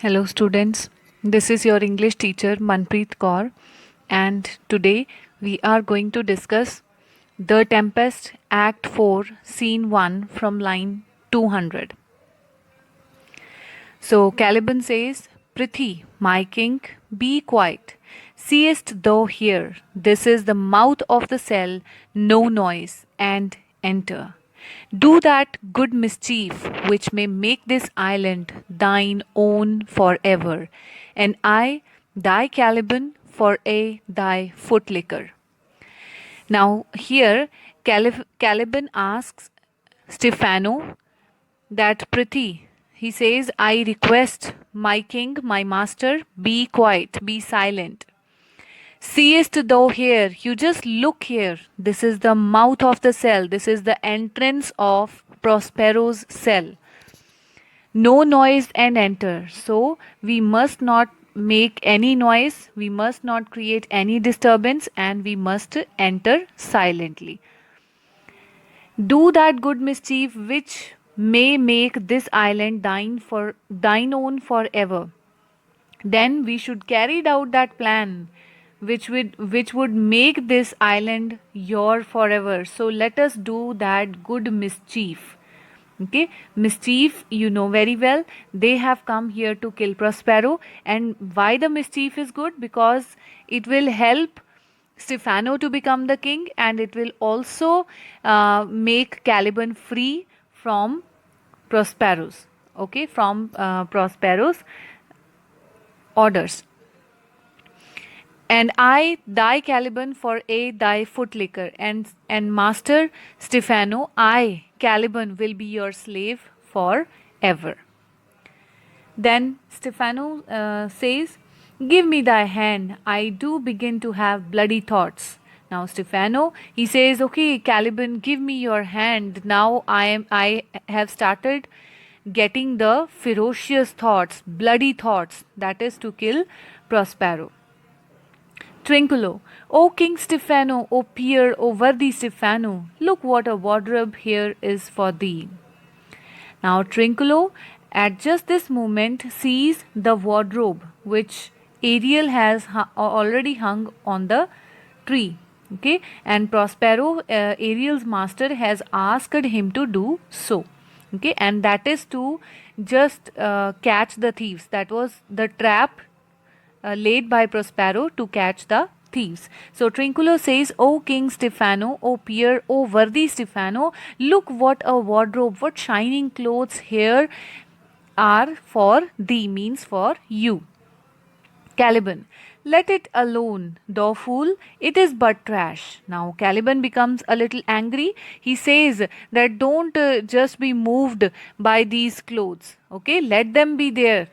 Hello, students. This is your English teacher Manpreet Kaur, and today we are going to discuss The Tempest, Act 4, Scene 1 from line 200. So Caliban says, Prithi, my king, be quiet. Seest thou here, this is the mouth of the cell, no noise, and enter. Do that good mischief which may make this island thine own forever, and I, thy Caliban, for thy footlicker. Now, here Caliban asks Stephano that Prithi, he says, I request my king, my master, be quiet, be silent. Seest thou here? You just look here. This is the mouth of the cell. This is the entrance of Prospero's cell. No noise and enter. So we must not make any noise. We must not create any disturbance and we must enter silently. Do that good mischief which may make this island thine own forever. Then we should carry out that plan which would make this island your forever. So let us do that good mischief. Okay, mischief, you know very well. They have come here to kill Prospero, and why the mischief is good? Because it will help Stephano to become the king, and it will also make Caliban free from Prospero's. Okay, from Prospero's orders. And I, thy Caliban, for thy footlicker, and Master Stephano, I, Caliban, will be your slave forever. Then Stephano says, Give me thy hand, I do begin to have bloody thoughts. Now Stephano, he says, Okay, Caliban, give me your hand. Now I have started getting the ferocious thoughts, bloody thoughts, that is to kill Prospero. Trinculo, O King Stephano, O peer, O worthy Stephano, look what a wardrobe here is for thee. Now Trinculo, at just this moment, sees the wardrobe which Ariel has already hung on the tree. Okay, and Prospero, Ariel's master, has asked him to do so. Okay, and that is to just catch the thieves. That was the trap laid by Prospero to catch the thieves. So Trinculo says, O King Stephano, O peer, O worthy Stephano, look what a wardrobe, what shining clothes here are for thee, means for you. Caliban, let it alone, thou fool, it is but trash. Now Caliban becomes a little angry. He says that don't just be moved by these clothes. Okay, let them be there.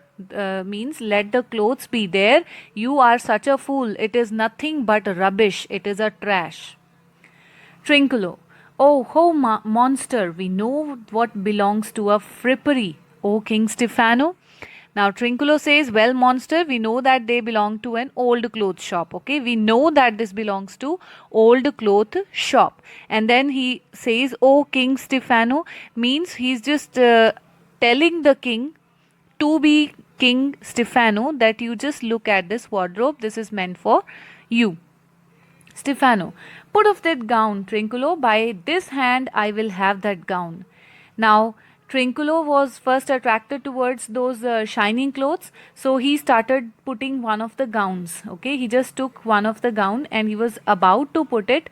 Means let the clothes be there. You are such a fool. It is nothing but rubbish. It is a trash. Trinculo, oh, monster, we know what belongs to a frippery, O King Stephano. Now Trinculo says, well, monster, we know that they belong to an old clothes shop. Okay, we know that this belongs to old cloth shop. And then he says, oh, King Stephano, means he's just telling the king to be King Stephano that you just look at this wardrobe. This is meant for you. Stephano, put off that gown, Trinculo. By this hand I will have that gown. Now, Trinculo was first attracted towards those shining clothes, so he started putting one of the gowns. Okay, he just took one of the gown and he was about to put it.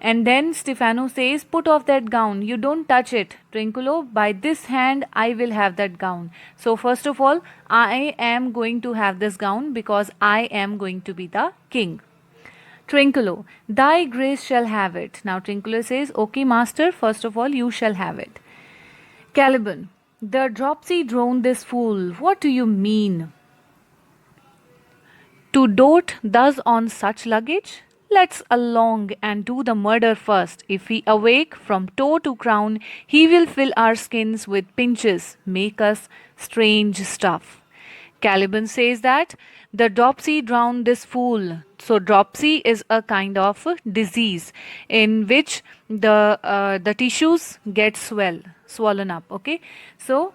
And then Stephano says, Put off that gown. You don't touch it, Trinculo. By this hand, I will have that gown. So, first of all, I am going to have this gown because I am going to be the king. Trinculo, thy grace shall have it. Now Trinculo says, Okay, master, first of all, you shall have it. Caliban, the dropsy drone this fool. What do you mean? To dote thus on such luggage? Let's along and do the murder first. If we awake from toe to crown, he will fill our skins with pinches, make us strange stuff. Caliban says that the dropsy drowned this fool. So dropsy is a kind of disease in which the tissues get swollen up. Okay, so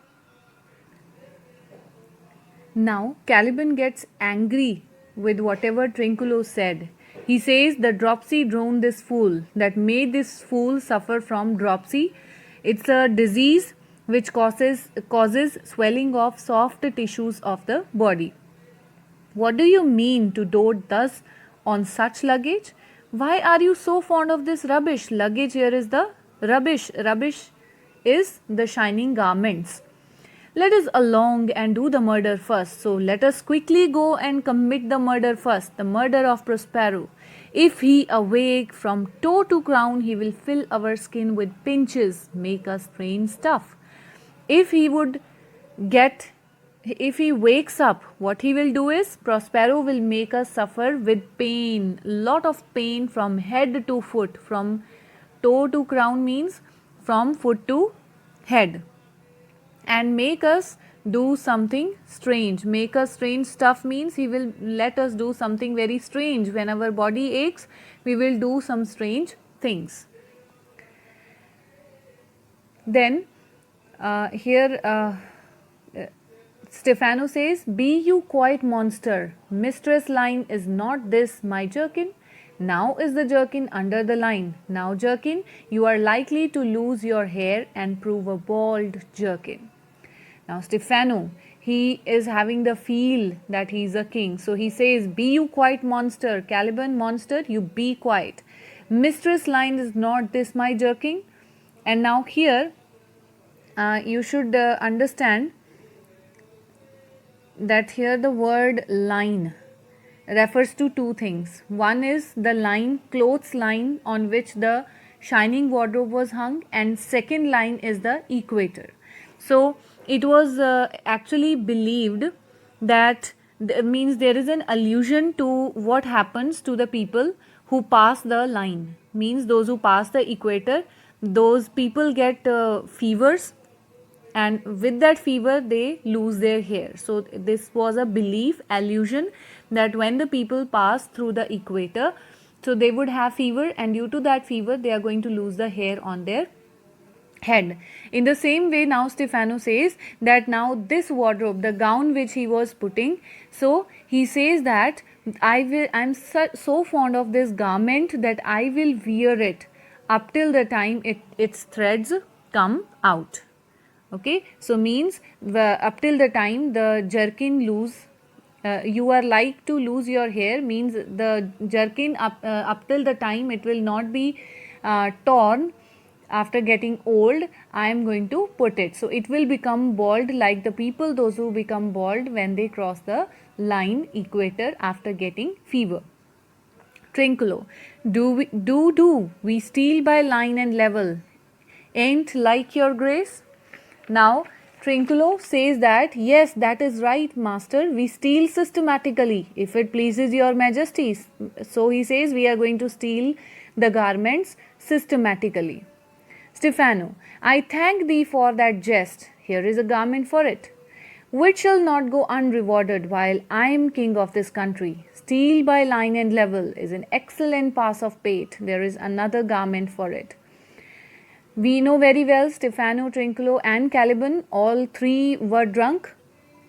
Now Caliban gets angry with whatever Trinculo said. He says the dropsy drowned this fool, that made this fool suffer from dropsy. It's a disease which causes swelling of soft tissues of the body. What do you mean to dote thus on such luggage? Why are you so fond of this rubbish? Luggage here is the rubbish. Rubbish is the shining garments. Let us along and do the murder first. So let us quickly go and commit the murder first, the murder of Prospero. If he awake from toe to crown, he will fill our skin with pinches, make us strange stuff. If he wakes up, what he will do is Prospero will make us suffer with pain, lot of pain from head to foot. From toe to crown means from foot to head, and make us do something strange. Make us strange stuff means he will let us do something very strange. When our body aches, we will do some strange things. Then here Stephano says, be you quiet, monster. Mistress line, is not this my jerkin? Now is the jerkin under the line. Now jerkin, you are likely to lose your hair and prove a bald jerkin. Now Stephano, he is having the feel that he is a king. So he says, be you quiet, monster. Caliban, monster, you be quiet. Mistress line, is not this my jerkin? And now here you should understand that here the word line refers to two things. One is the line, clothes line on which the shining wardrobe was hung, and second line is the equator. So it was actually believed that means there is an allusion to what happens to the people who pass the line. Means those who pass the equator, those people get fevers, and with that fever they lose their hair. So this was a belief, allusion, that when the people pass through the equator, so they would have fever, and due to that fever they are going to lose the hair on their head. In the same way, now Stephano says that now this wardrobe, the gown which he was putting, so he says that I'm so fond of this garment that I will wear it up till the time its threads come out. Okay, so means up till the time the jerkin you are like to lose your hair, means the jerkin up till the time it will not be torn. After getting old, I am going to put it, so it will become bald like the people, those who become bald when they cross the line equator after getting fever. Trinculo, do we steal by line and level, ain't like your grace? Now Trinculo says that yes, that is right, master, we steal systematically if it pleases your majesty. So he says we are going to steal the garments systematically. Stephano, I thank thee for that jest. Here is a garment for it, which shall not go unrewarded while I am king of this country. Steal by line and level is an excellent pass of pate. There is another garment for it. We know very well Stephano, Trinculo and Caliban, all three were drunk.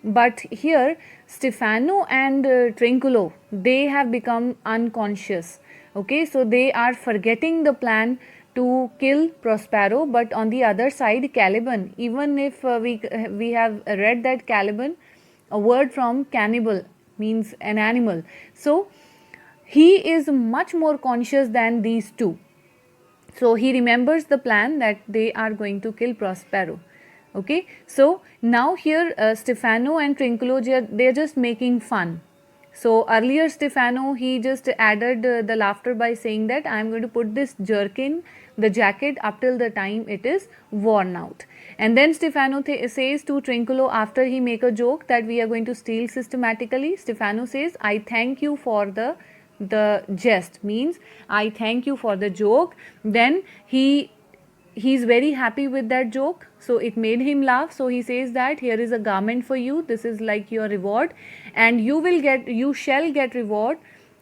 But here Stephano and Trinculo, they have become unconscious. Okay, so they are forgetting the plan to kill Prospero. But on the other side, Caliban, even if we have read that Caliban, a word from cannibal means an animal. So he is much more conscious than these two. So he remembers the plan that they are going to kill Prospero. Okay, so now here Stephano and Trinculo, they are just making fun. So earlier Stephano, he just added the laughter by saying that I am going to put this jerkin, the jacket, up till the time it is worn out. And then Stephano says to Trinculo, after he make a joke that we are going to steal systematically, Stephano says, I thank you for the jest, means I thank you for the joke. Then he's very happy with that joke, so it made him laugh. So he says that here is a garment for you, this is like your reward, and you shall get reward,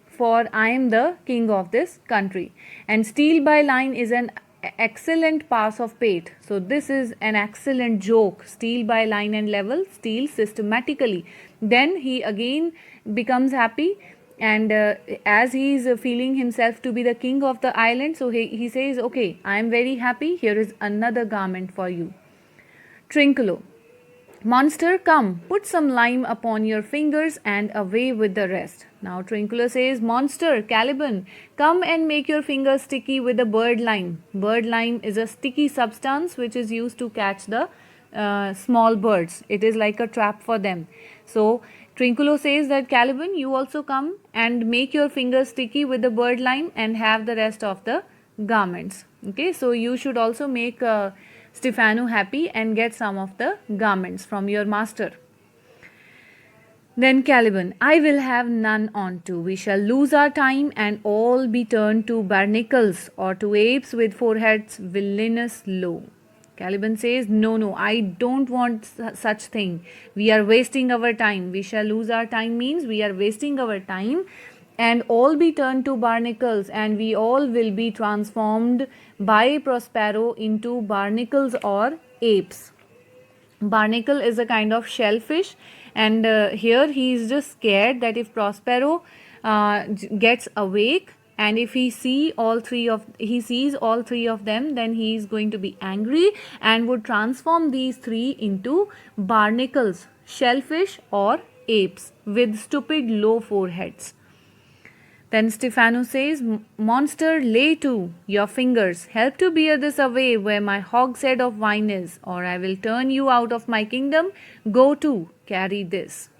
for I am the king of this country. And steal by line is an excellent pass of pate. So this is an excellent joke. Steal by line and level, steal systematically. Then he again becomes happy, and as he is feeling himself to be the king of the island, so he says, okay, I am very happy, here is another garment for you. Trinculo: Monster, come, put some lime upon your fingers and away with the rest. Now Trinculo says, Monster, Caliban, come and make your fingers sticky with the bird lime. Bird lime is a sticky substance which is used to catch the small birds. It is like a trap for them. So Trinculo says that, Caliban, you also come and make your fingers sticky with the bird lime and have the rest of the garments. Okay, so you should also make Stephano happy and get some of the garments from your master. Then Caliban: I will have none onto. We shall lose our time and all be turned to barnacles or to apes with foreheads villainous low. Caliban says, no, I don't want such thing. We are wasting our time. We shall lose our time means we are wasting our time, and all be turned to barnacles, and we all will be transformed by Prospero into barnacles or apes. Barnacle is a kind of shellfish, and here he is just scared that if Prospero gets awake, and if he sees all three of them, then he is going to be angry and would transform these three into barnacles, shellfish or apes with stupid low foreheads. Then Stephano says, Monster, lay to your fingers, help to bear this away where my hogshead of wine is, or I will turn you out of my kingdom. Go to, carry this.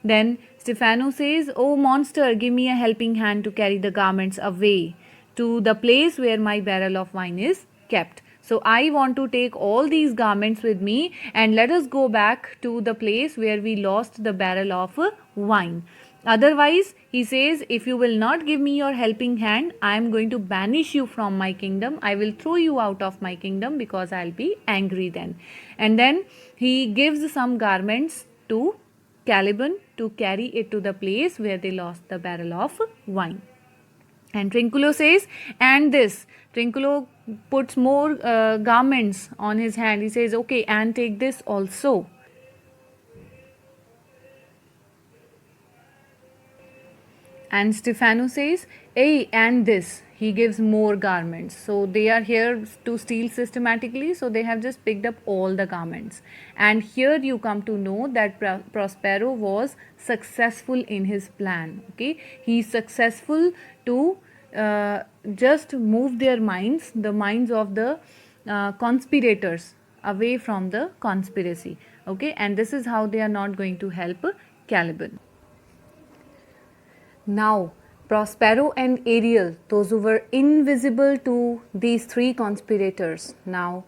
Then Stephano says, O monster, give me a helping hand to carry the garments away to the place where my barrel of wine is kept. So I want to take all these garments with me, and let us go back to the place where we lost the barrel of wine. Otherwise, he says, if you will not give me your helping hand, I am going to banish you from my kingdom. I will throw you out of my kingdom because I'll be angry then. And then he gives some garments to Caliban to carry it to the place where they lost the barrel of wine. And Trinculo says, and this. Trinculo puts more garments on his hand. He says, okay, and take this also. And Stephano says, hey, and this. He gives more garments. So they are here to steal systematically. So they have just picked up all the garments. And here you come to know that Prospero was successful in his plan. Okay, he is successful to just move their minds, the minds of the conspirators, away from the conspiracy. Okay, and this is how they are not going to help Caliban. Now, Prospero and Ariel, those who were invisible to these three conspirators, now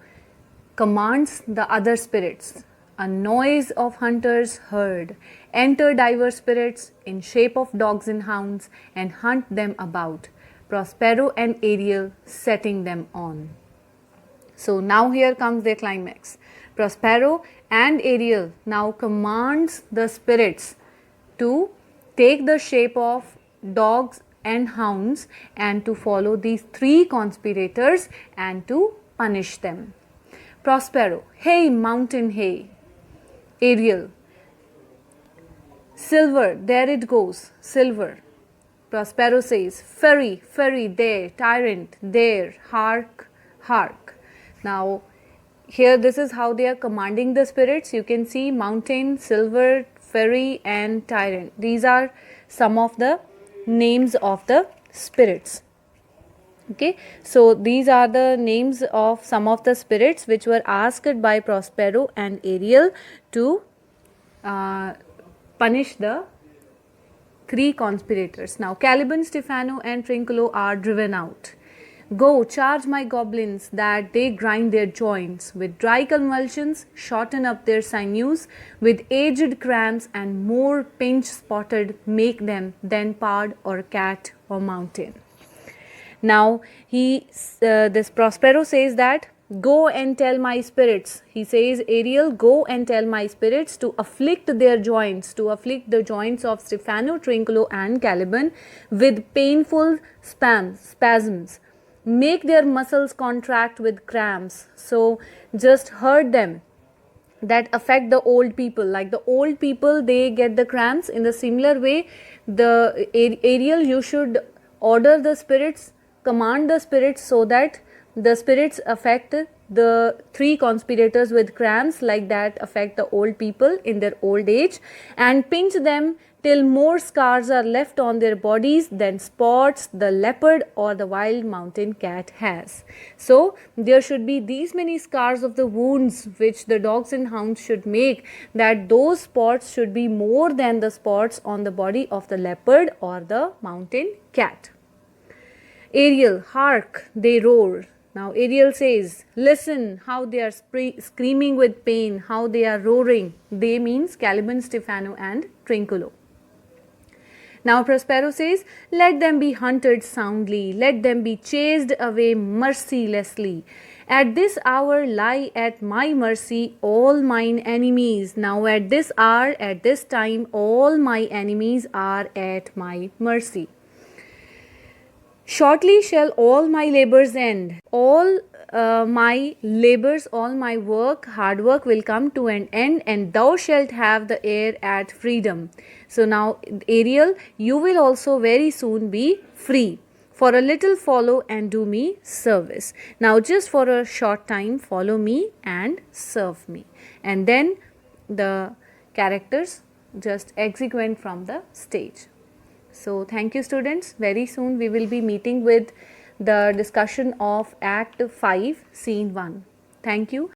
commands the other spirits. A noise of hunters heard. Enter diverse spirits in shape of dogs and hounds and hunt them about. Prospero and Ariel setting them on. So now here comes their climax. Prospero and Ariel now commands the spirits to take the shape of dogs and hounds and to follow these three conspirators and to punish them. Prospero: hey mountain, hey. Ariel: silver, there it goes, silver. Prospero says, ferry, ferry, there, tyrant, there, hark, hark. Now here this is how they are commanding the spirits. You can see mountain, silver, ferry and tyrant. These are some of the names of the spirits. Okay, so these are the names of some of the spirits which were asked by Prospero and Ariel to punish the three conspirators. Now Caliban, Stephano and Trinculo are driven out. Go, charge my goblins that they grind their joints, with dry convulsions shorten up their sinews, with aged cramps and more pinch spotted make them than pard or cat or mountain. Now this Prospero says that, go and tell my spirits. He says, Ariel, go and tell my spirits to afflict their joints, to afflict the joints of Stephano, Trinculo and Caliban with painful spasms, make their muscles contract with cramps. So just hurt them. That affect the old people, like the old people, they get the cramps. In the similar way, the Ariel, you should order the spirits, command the spirits, so that the spirits affect the three conspirators with cramps, like that affect the old people in their old age, and pinch them till more scars are left on their bodies than spots the leopard or the wild mountain cat has. So there should be these many scars of the wounds which the dogs and hounds should make, that those spots should be more than the spots on the body of the leopard or the mountain cat. Ariel, hark, they roar. Now Ariel says, listen how they are screaming with pain, how they are roaring. They means Caliban, Stephano and Trinculo. Now Prospero says, let them be hunted soundly, let them be chased away mercilessly. At this hour lie at my mercy all mine enemies. Now at this hour, at this time, all my enemies are at my mercy. Shortly shall all my labors end. All my labors, all my work, hard work will come to an end, and thou shalt have the air at freedom. So now, Ariel, you will also very soon be free. For a little follow and do me service. Now just for a short time follow me and serve me. And then the characters just execute from the stage. So thank you students. Very soon we will be meeting with the discussion of Act 5, Scene 1. Thank you.